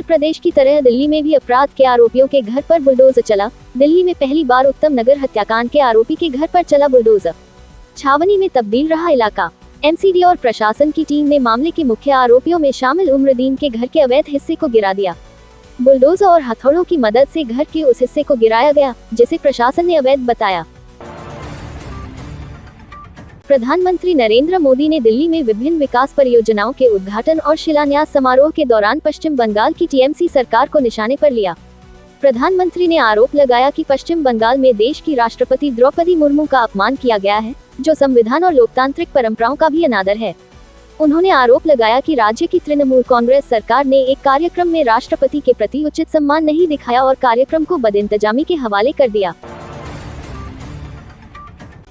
उत्तर प्रदेश की तरह दिल्ली में भी अपराध के आरोपियों के घर पर बुलडोजर चला। दिल्ली में पहली बार उत्तम नगर हत्याकांड के आरोपी के घर पर चला बुलडोजर। छावनी में तब्दील रहा इलाका। एमसीडी और प्रशासन की टीम ने मामले के मुख्य आरोपियों में शामिल उम्रदीन के घर के अवैध हिस्से को गिरा दिया। बुलडोजर और हथौड़ों की मदद से घर के उस हिस्से को गिराया गया जिसे प्रशासन ने अवैध बताया। प्रधानमंत्री नरेंद्र मोदी ने दिल्ली में विभिन्न विकास परियोजनाओं के उद्घाटन और शिलान्यास समारोह के दौरान पश्चिम बंगाल की टीएमसी सरकार को निशाने पर लिया। प्रधानमंत्री ने आरोप लगाया कि पश्चिम बंगाल में देश की राष्ट्रपति द्रौपदी मुर्मू का अपमान किया गया है, जो संविधान और लोकतांत्रिक परंपराओं का भी अनादर है। उन्होंने आरोप लगाया कि राज्य की तृणमूल कांग्रेस सरकार ने एक कार्यक्रम में राष्ट्रपति के प्रति उचित सम्मान नहीं दिखाया और कार्यक्रम को बदइंतजामी के हवाले कर दिया।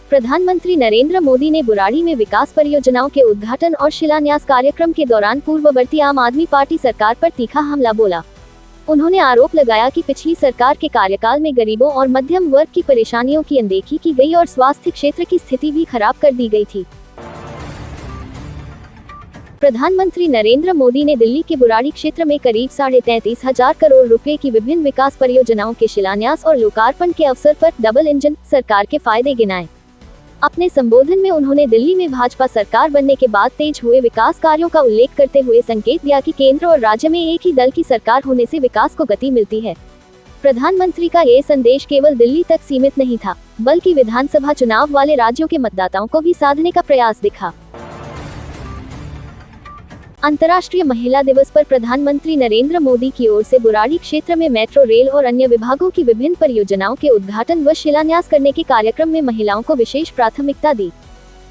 प्रधानमंत्री नरेंद्र मोदी ने बुराड़ी में विकास परियोजनाओं के उद्घाटन और शिलान्यास कार्यक्रम के दौरान पूर्ववर्ती आम आदमी पार्टी सरकार पर तीखा हमला बोला। उन्होंने आरोप लगाया कि पिछली सरकार के कार्यकाल में गरीबों और मध्यम वर्ग की परेशानियों की अनदेखी की गई और स्वास्थ्य क्षेत्र की स्थिति भी खराब कर दी गई थी। प्रधानमंत्री नरेंद्र मोदी ने दिल्ली के बुराड़ी क्षेत्र में करीब 33,500 करोड़ रुपए की विभिन्न विकास परियोजनाओं के शिलान्यास और लोकार्पण के अवसर पर डबल इंजन सरकार के फायदे गिनाए। अपने संबोधन में उन्होंने दिल्ली में भाजपा सरकार बनने के बाद तेज हुए विकास कार्यों का उल्लेख करते हुए संकेत दिया कि केंद्र और राज्य में एक ही दल की सरकार होने से विकास को गति मिलती है। प्रधानमंत्री का ये संदेश केवल दिल्ली तक सीमित नहीं था, बल्कि विधानसभा चुनाव वाले राज्यों के मतदाताओं को भी साधने का प्रयास दिखा। अंतर्राष्ट्रीय महिला दिवस पर प्रधानमंत्री नरेंद्र मोदी की ओर से बुराड़ी क्षेत्र में मेट्रो रेल और अन्य विभागों की विभिन्न परियोजनाओं के उद्घाटन व शिलान्यास करने के कार्यक्रम में महिलाओं को विशेष प्राथमिकता दी।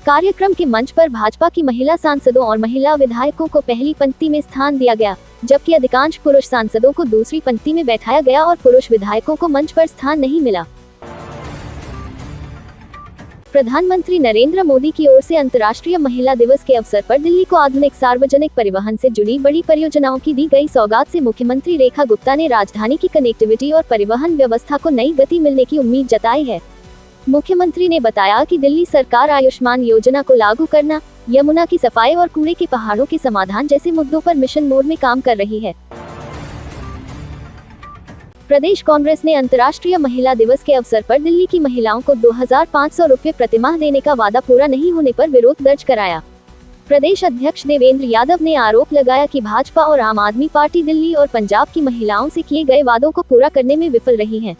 कार्यक्रम के मंच पर भाजपा की महिला सांसदों और महिला विधायकों को पहली पंक्ति में स्थान दिया गया, जबकि अधिकांश पुरुष सांसदों को दूसरी पंक्ति में बैठाया गया और पुरुष विधायकों को मंच पर स्थान नहीं मिला। प्रधानमंत्री नरेंद्र मोदी की ओर से अंतर्राष्ट्रीय महिला दिवस के अवसर पर दिल्ली को आधुनिक सार्वजनिक परिवहन से जुड़ी बड़ी परियोजनाओं की दी गई सौगात से मुख्यमंत्री रेखा गुप्ता ने राजधानी की कनेक्टिविटी और परिवहन व्यवस्था को नई गति मिलने की उम्मीद जताई है। मुख्यमंत्री ने बताया कि दिल्ली सरकार आयुष्मान योजना को लागू करना, यमुना की सफाई और कूड़े के पहाड़ों के समाधान जैसे मुद्दों पर मिशन मोड में काम कर रही है। प्रदेश कांग्रेस ने अंतर्राष्ट्रीय महिला दिवस के अवसर पर दिल्ली की महिलाओं को 2,500 रुपये प्रतिमाह देने का वादा पूरा नहीं होने पर विरोध दर्ज कराया। प्रदेश अध्यक्ष देवेंद्र यादव ने आरोप लगाया कि भाजपा और आम आदमी पार्टी दिल्ली और पंजाब की महिलाओं से किए गए वादों को पूरा करने में विफल रही हैं।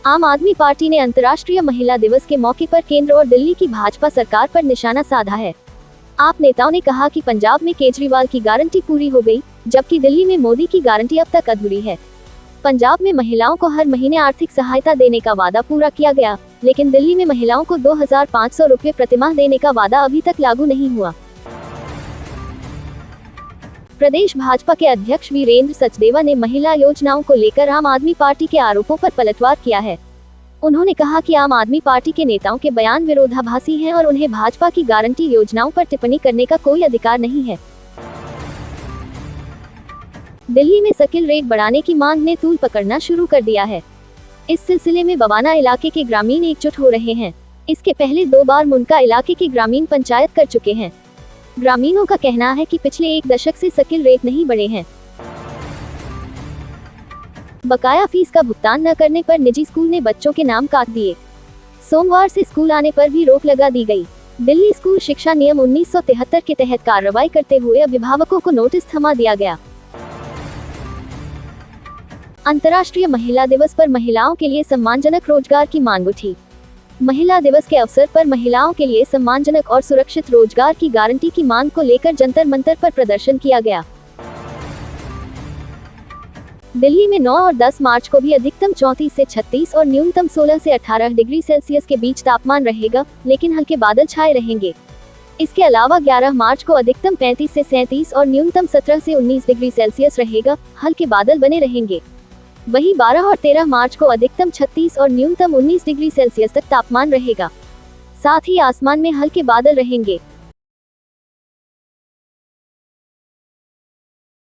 आम आदमी पार्टी ने अंतर्राष्ट्रीय महिला दिवस के मौके पर केंद्र और दिल्ली की भाजपा सरकार पर निशाना साधा है। आप नेताओं ने कहा कि पंजाब में केजरीवाल की गारंटी पूरी हो गई, जबकि दिल्ली में मोदी की गारंटी अब तक अधूरी है। पंजाब में महिलाओं को हर महीने आर्थिक सहायता देने का वादा पूरा किया गया, लेकिन दिल्ली में महिलाओं को 2,500 रुपये प्रतिमाह देने का वादा अभी तक लागू नहीं हुआ। प्रदेश भाजपा के अध्यक्ष वीरेंद्र सचदेवा ने महिला योजनाओं को लेकर आम आदमी पार्टी के आरोपों पर पलटवार किया है। उन्होंने कहा कि आम आदमी पार्टी के नेताओं के बयान विरोधाभासी हैं और उन्हें भाजपा की गारंटी योजनाओं पर टिप्पणी करने का कोई अधिकार नहीं है। दिल्ली में स्किल रेट बढ़ाने की मांग ने तूल पकड़ना शुरू कर दिया है। इस सिलसिले में बवाना इलाके के ग्रामीण एकजुट हो रहे हैं। इसके पहले 2 बार मुनका इलाके के ग्रामीण पंचायत कर चुके हैं। ग्रामीणों का कहना है कि पिछले 1 दशक से स्किल रेट नहीं बढ़े हैं। बकाया फीस का भुगतान न करने पर निजी स्कूल ने बच्चों के नाम काट दिए। सोमवार से स्कूल आने पर भी रोक लगा दी गई। दिल्ली स्कूल शिक्षा नियम 1973 के तहत कार्रवाई करते हुए अभिभावकों को नोटिस थमा दिया गया। अंतर्राष्ट्रीय महिला दिवस पर महिलाओं के लिए सम्मानजनक रोजगार की मांग उठी। महिला दिवस के अवसर पर महिलाओं के लिए सम्मानजनक और सुरक्षित रोजगार की गारंटी की मांग को लेकर जंतर मंतर पर प्रदर्शन किया गया। दिल्ली में 9 और 10 मार्च को भी अधिकतम 34 से 36 और न्यूनतम 16 से 18 डिग्री सेल्सियस के बीच तापमान रहेगा, लेकिन हल्के बादल छाए रहेंगे। इसके अलावा 11 मार्च को अधिकतम 35 से 37 और न्यूनतम 17 से 19 डिग्री सेल्सियस रहेगा, हल्के बादल बने रहेंगे। वहीं 12 और 13 मार्च को अधिकतम 36 और न्यूनतम 19 डिग्री सेल्सियस तक तापमान रहेगा। साथ ही आसमान में हल्के बादल रहेंगे।